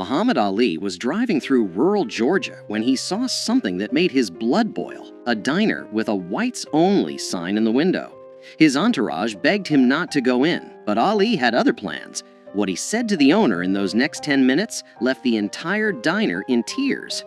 Muhammad Ali was driving through rural Georgia when he saw something that made his blood boil: a diner with a whites-only sign in the window. His entourage begged him not to go in, but Ali had other plans. What he said to the owner in those next 10 minutes left the entire diner in tears.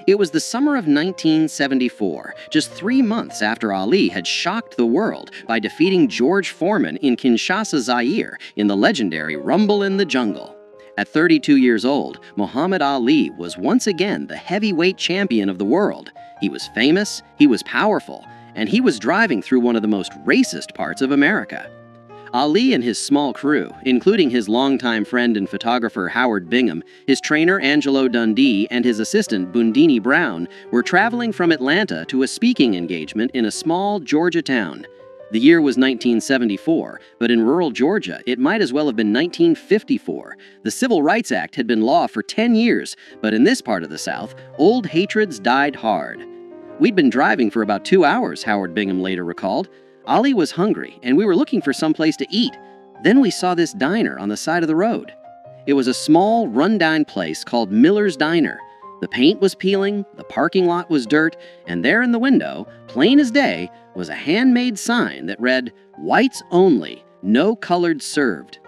It was the summer of 1974, just 3 months after Ali had shocked the world by defeating George Foreman in Kinshasa, Zaire, in the legendary Rumble in the Jungle. At 32 years old, Muhammad Ali was once again the heavyweight champion of the world. He was famous, he was powerful, and he was driving through one of the most racist parts of America. Ali and his small crew, including his longtime friend and photographer Howard Bingham, his trainer Angelo Dundee, and his assistant Bundini Brown, were traveling from Atlanta to a speaking engagement in a small Georgia town. The year was 1974, but in rural Georgia, it might as well have been 1954. The Civil Rights Act had been law for 10 years, but in this part of the South, old hatreds died hard. "We'd been driving for about 2 hours," Howard Bingham later recalled. "Ali was hungry, and we were looking for some place to eat. Then we saw this diner on the side of the road. It was a small, run-down place called Miller's Diner. The paint was peeling, the parking lot was dirt, and there in the window, plain as day, was a handmade sign that read, 'Whites only, no colored served.'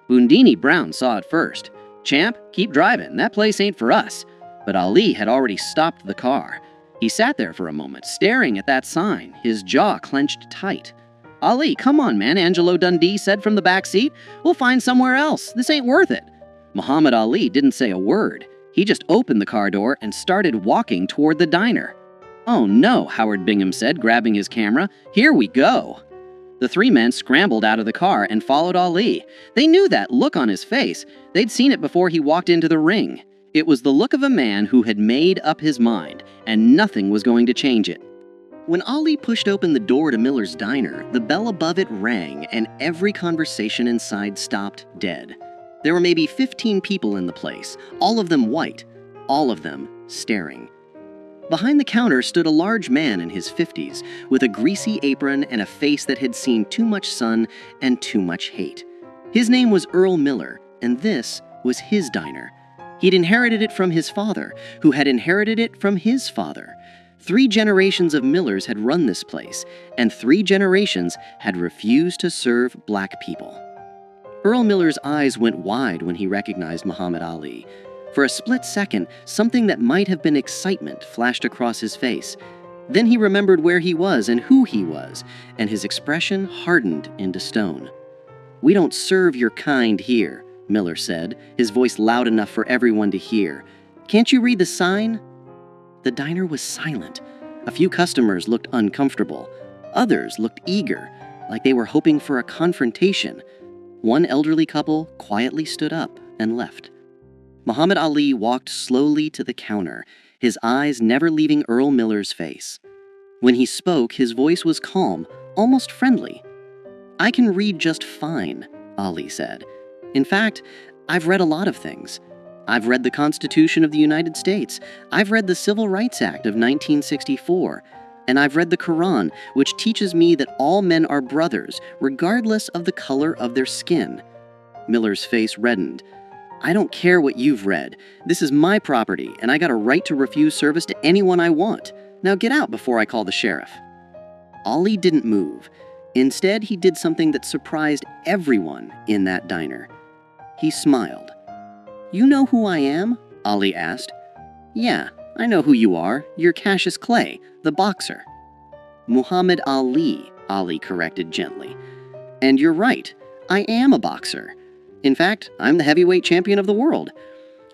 Bundini Brown saw it first. 'Champ, keep driving, that place ain't for us.' But Ali had already stopped the car. He sat there for a moment, staring at that sign, his jaw clenched tight. 'Ali, come on, man,' Angelo Dundee said from the back seat. 'We'll find somewhere else. This ain't worth it.' Muhammad Ali didn't say a word. He just opened the car door and started walking toward the diner. 'Oh no,' Howard Bingham said, grabbing his camera. 'Here we go.' The three men scrambled out of the car and followed Ali. They knew that look on his face. They'd seen it before he walked into the ring. It was the look of a man who had made up his mind, and nothing was going to change it. When Ali pushed open the door to Miller's Diner, the bell above it rang, and every conversation inside stopped dead. There were maybe 15 people in the place, all of them white, all of them staring. Behind the counter stood a large man in his 50s, with a greasy apron and a face that had seen too much sun and too much hate. His name was Earl Miller, and this was his diner. He'd inherited it from his father, who had inherited it from his father. 3 generations of Millers had run this place, and 3 generations had refused to serve black people. Earl Miller's eyes went wide when he recognized Muhammad Ali. For a split second, something that might have been excitement flashed across his face. Then he remembered where he was and who he was, and his expression hardened into stone. "We don't serve your kind here," Miller said, his voice loud enough for everyone to hear. "Can't you read the sign?" The diner was silent. A few customers looked uncomfortable. Others looked eager, like they were hoping for a confrontation. One elderly couple quietly stood up and left. Muhammad Ali walked slowly to the counter, his eyes never leaving Earl Miller's face. When he spoke, his voice was calm, almost friendly. "I can read just fine," Ali said. "In fact, I've read a lot of things. I've read the Constitution of the United States. I've read the Civil Rights Act of 1964. And I've read the Quran, which teaches me that all men are brothers, regardless of the color of their skin." Miller's face reddened. "I don't care what you've read. This is my property, and I got a right to refuse service to anyone I want. Now get out before I call the sheriff." Ali didn't move. Instead, he did something that surprised everyone in that diner. He smiled. "You know who I am?" Ali asked. "Yeah, I know who you are. You're Cassius Clay, the boxer." "Muhammad Ali," Ali corrected gently. "And you're right, I am a boxer. In fact, I'm the heavyweight champion of the world.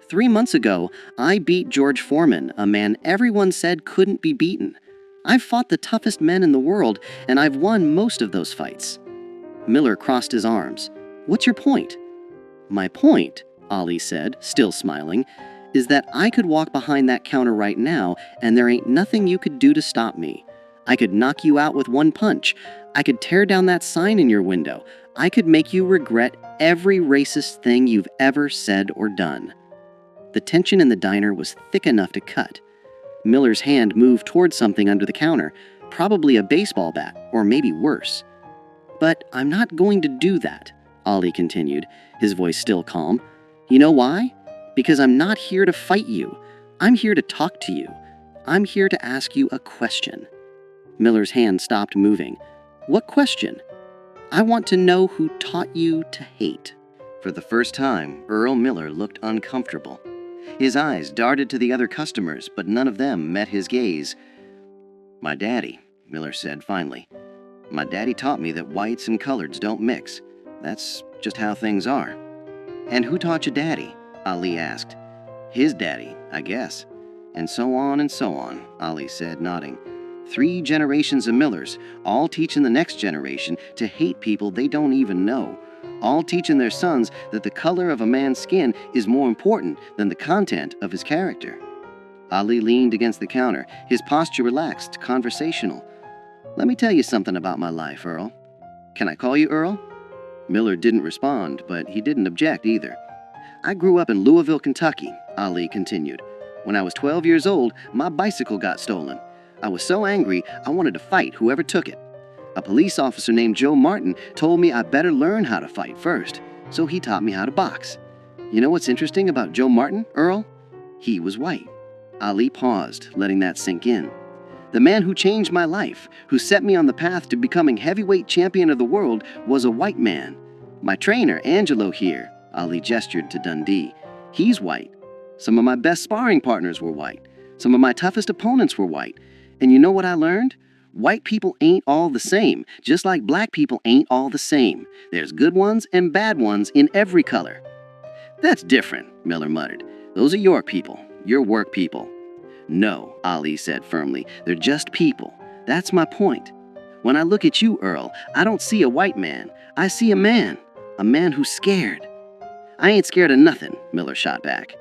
3 months ago, I beat George Foreman, a man everyone said couldn't be beaten. I've fought the toughest men in the world, and I've won most of those fights." Miller crossed his arms. "What's your point?" "My point," Ali said, still smiling, "is that I could walk behind that counter right now, and there ain't nothing you could do to stop me. I could knock you out with one punch. I could tear down that sign in your window. I could make you regret every racist thing you've ever said or done." The tension in the diner was thick enough to cut. Miller's hand moved towards something under the counter, probably a baseball bat, or maybe worse. "But I'm not going to do that," Ali continued, his voice still calm. "You know why? Because I'm not here to fight you. I'm here to talk to you. I'm here to ask you a question." Miller's hand stopped moving. "What question?" "I want to know who taught you to hate." For the first time, Earl Miller looked uncomfortable. His eyes darted to the other customers, but none of them met his gaze. "My daddy," Miller said finally. "My daddy taught me that whites and coloreds don't mix. That's just how things are." "And who taught your daddy?" Ali asked. "His daddy, I guess." "And so on," Ali said, nodding. 3 generations of Millers, all teaching the next generation to hate people they don't even know. All teaching their sons that the color of a man's skin is more important than the content of his character. Ali leaned against the counter, his posture relaxed, conversational. "Let me tell you something about my life, Earl." "Can I call you Earl?" Miller didn't respond, but he didn't object either. "I grew up in Louisville, Kentucky," Ali continued. "When I was 12 years old, my bicycle got stolen. I was so angry, I wanted to fight whoever took it. A police officer named Joe Martin told me I better learn how to fight first, so he taught me how to box. You know what's interesting about Joe Martin, Earl? He was white." Ali paused, letting that sink in. "The man who changed my life, who set me on the path to becoming heavyweight champion of the world, was a white man. My trainer, Angelo here," Ali gestured to Dundee, "he's white. Some of my best sparring partners were white. Some of my toughest opponents were white. And you know what I learned? White people ain't all the same, just like black people ain't all the same. There's good ones and bad ones in every color." "That's different," Miller muttered. "Those are your people, your work people." "No," Ali said firmly, "they're just people. That's my point. When I look at you, Earl, I don't see a white man. I see a man who's scared." "I ain't scared of nothing," Miller shot back.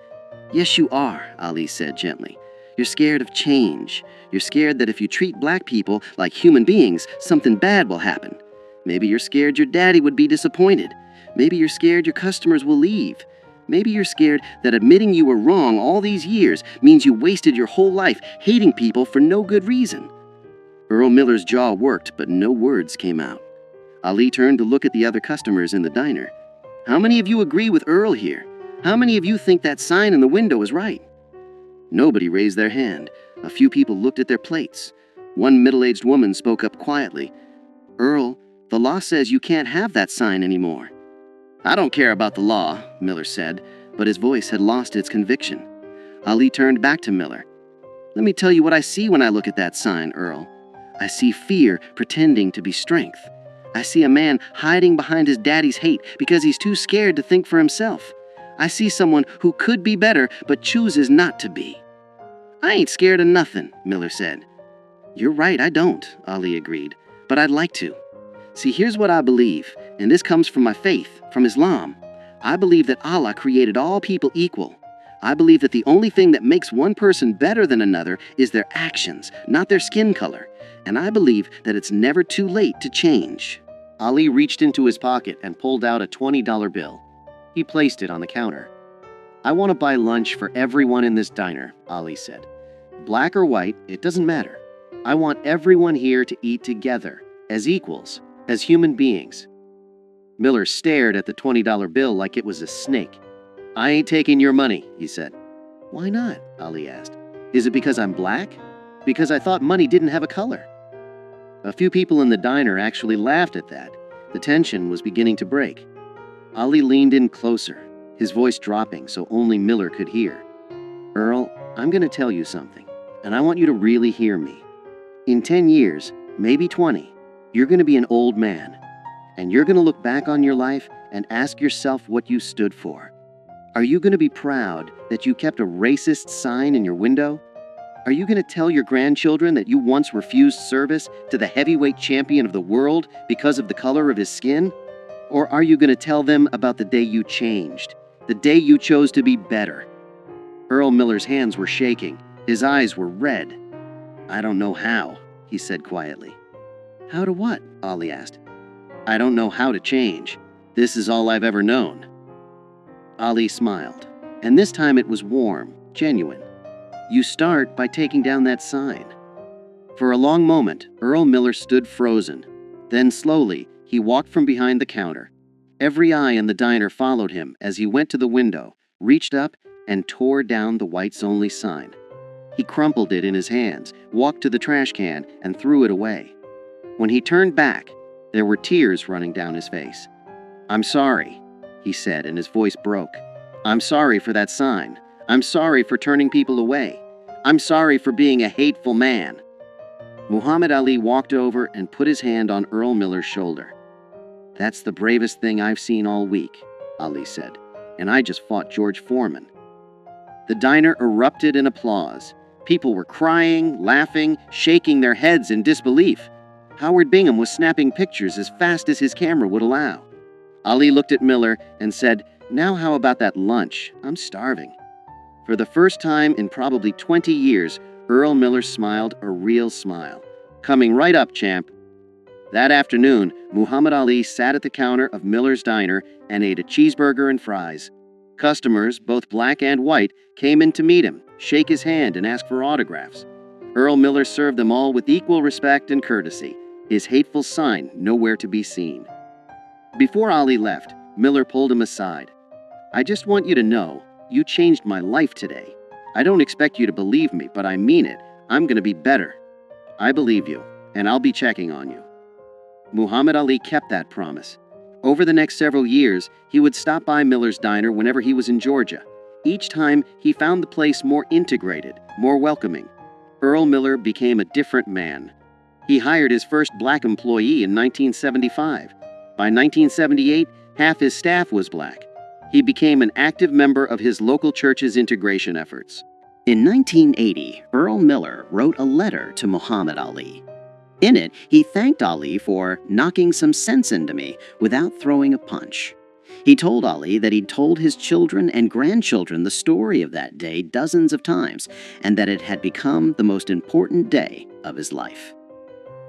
"Yes, you are," Ali said gently. "You're scared of change. You're scared that if you treat black people like human beings, something bad will happen. Maybe you're scared your daddy would be disappointed. Maybe you're scared your customers will leave. Maybe you're scared that admitting you were wrong all these years means you wasted your whole life hating people for no good reason." Earl Miller's jaw worked, but no words came out. Ali turned to look at the other customers in the diner. "How many of you agree with Earl here? How many of you think that sign in the window is right?" Nobody raised their hand. A few people looked at their plates. One middle-aged woman spoke up quietly. "Earl, the law says you can't have that sign anymore." "I don't care about the law," Miller said, but his voice had lost its conviction. Ali turned back to Miller. "Let me tell you what I see when I look at that sign, Earl. I see fear pretending to be strength. I see a man hiding behind his daddy's hate because he's too scared to think for himself. I see someone who could be better but chooses not to be." "I ain't scared of nothing," Miller said. "You're right, I don't," Ali agreed, "but I'd like to. See, here's what I believe, and this comes from my faith, from Islam. I believe that Allah created all people equal. I believe that the only thing that makes one person better than another is their actions, not their skin color. And I believe that it's never too late to change." Ali reached into his pocket and pulled out a $20 bill. He placed it on the counter. "I want to buy lunch for everyone in this diner," Ali said. "Black or white, it doesn't matter. I want everyone here to eat together, as equals, as human beings." Miller stared at the $20 bill like it was a snake. "I ain't taking your money," he said. "Why not?" Ali asked. "Is it because I'm black? Because I thought money didn't have a color." A few people in the diner actually laughed at that. The tension was beginning to break. Ali leaned in closer, his voice dropping so only Miller could hear. "Earl, I'm going to tell you something, and I want you to really hear me. In 10 years, maybe 20, you're going to be an old man, and you're going to look back on your life and ask yourself what you stood for. Are you going to be proud that you kept a racist sign in your window? Are you going to tell your grandchildren that you once refused service to the heavyweight champion of the world because of the color of his skin? Or are you going to tell them about the day you changed, the day you chose to be better?" Earl Miller's hands were shaking. His eyes were red. "I don't know how," he said quietly. "How to what?" Ali asked. "I don't know how to change. This is all I've ever known." Ali smiled, and this time it was warm, genuine. "You start by taking down that sign." For a long moment, Earl Miller stood frozen. Then slowly, he walked from behind the counter. Every eye in the diner followed him as he went to the window, reached up, and tore down the whites-only sign. He crumpled it in his hands, walked to the trash can, and threw it away. When he turned back, there were tears running down his face. "I'm sorry," he said, and his voice broke. "I'm sorry for that sign. I'm sorry for turning people away. I'm sorry for being a hateful man." Muhammad Ali walked over and put his hand on Earl Miller's shoulder. "That's the bravest thing I've seen all week," Ali said, "and I just fought George Foreman." The diner erupted in applause. People were crying, laughing, shaking their heads in disbelief. Howard Bingham was snapping pictures as fast as his camera would allow. Ali looked at Miller and said, "Now how about that lunch? I'm starving." For the first time in probably 20 years, Earl Miller smiled a real smile. "Coming right up, champ." That afternoon, Muhammad Ali sat at the counter of Miller's Diner and ate a cheeseburger and fries. Customers, both black and white, came in to meet him, shake his hand, and ask for autographs. Earl Miller served them all with equal respect and courtesy, his hateful sign nowhere to be seen. Before Ali left, Miller pulled him aside. "I just want you to know, you changed my life today. I don't expect you to believe me, but I mean it. I'm going to be better. I believe you, and I'll be checking on you." Muhammad Ali kept that promise. Over the next several years, he would stop by Miller's Diner whenever he was in Georgia. Each time, he found the place more integrated, more welcoming. Earl Miller became a different man. He hired his first black employee in 1975. By 1978, half his staff was black. He became an active member of his local church's integration efforts. In 1980, Earl Miller wrote a letter to Muhammad Ali. In it, he thanked Ali for knocking some sense into me without throwing a punch. He told Ali that he'd told his children and grandchildren the story of that day dozens of times, and that it had become the most important day of his life.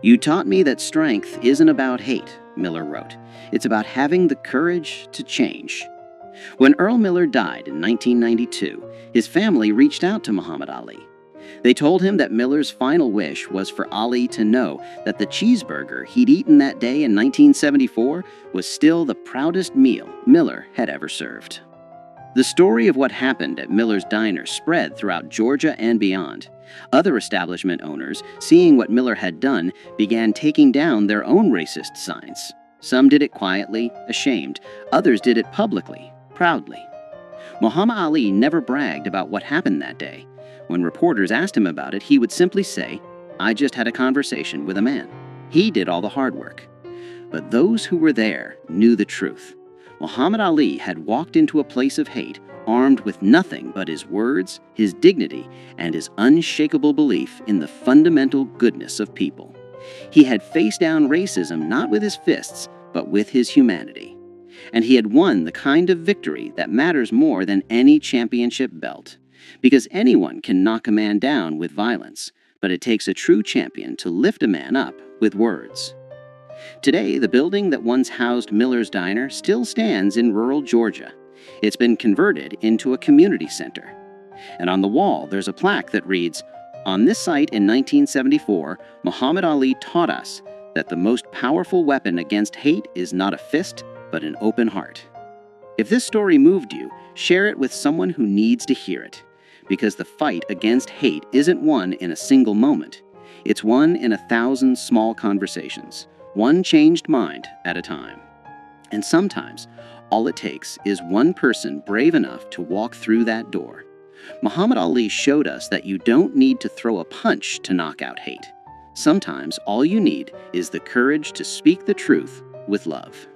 "You taught me that strength isn't about hate," Miller wrote. "It's about having the courage to change." When Earl Miller died in 1992, his family reached out to Muhammad Ali. They told him that Miller's final wish was for Ali to know that the cheeseburger he'd eaten that day in 1974 was still the proudest meal Miller had ever served. The story of what happened at Miller's Diner spread throughout Georgia and beyond. Other establishment owners, seeing what Miller had done, began taking down their own racist signs. Some did it quietly, ashamed. Others did it publicly, proudly. Muhammad Ali never bragged about what happened that day. When reporters asked him about it, he would simply say, "I just had a conversation with a man. He did all the hard work." But those who were there knew the truth. Muhammad Ali had walked into a place of hate, armed with nothing but his words, his dignity, and his unshakable belief in the fundamental goodness of people. He had faced down racism not with his fists, but with his humanity. And he had won the kind of victory that matters more than any championship belt. Because anyone can knock a man down with violence, but it takes a true champion to lift a man up with words. Today, the building that once housed Miller's Diner still stands in rural Georgia. It's been converted into a community center. And on the wall, there's a plaque that reads, "On this site in 1974, Muhammad Ali taught us that the most powerful weapon against hate is not a fist, but an open heart." If this story moved you, share it with someone who needs to hear it. Because the fight against hate isn't won in a single moment. It's won in 1,000 small conversations, one changed mind at a time. And sometimes, all it takes is one person brave enough to walk through that door. Muhammad Ali showed us that you don't need to throw a punch to knock out hate. Sometimes all you need is the courage to speak the truth with love.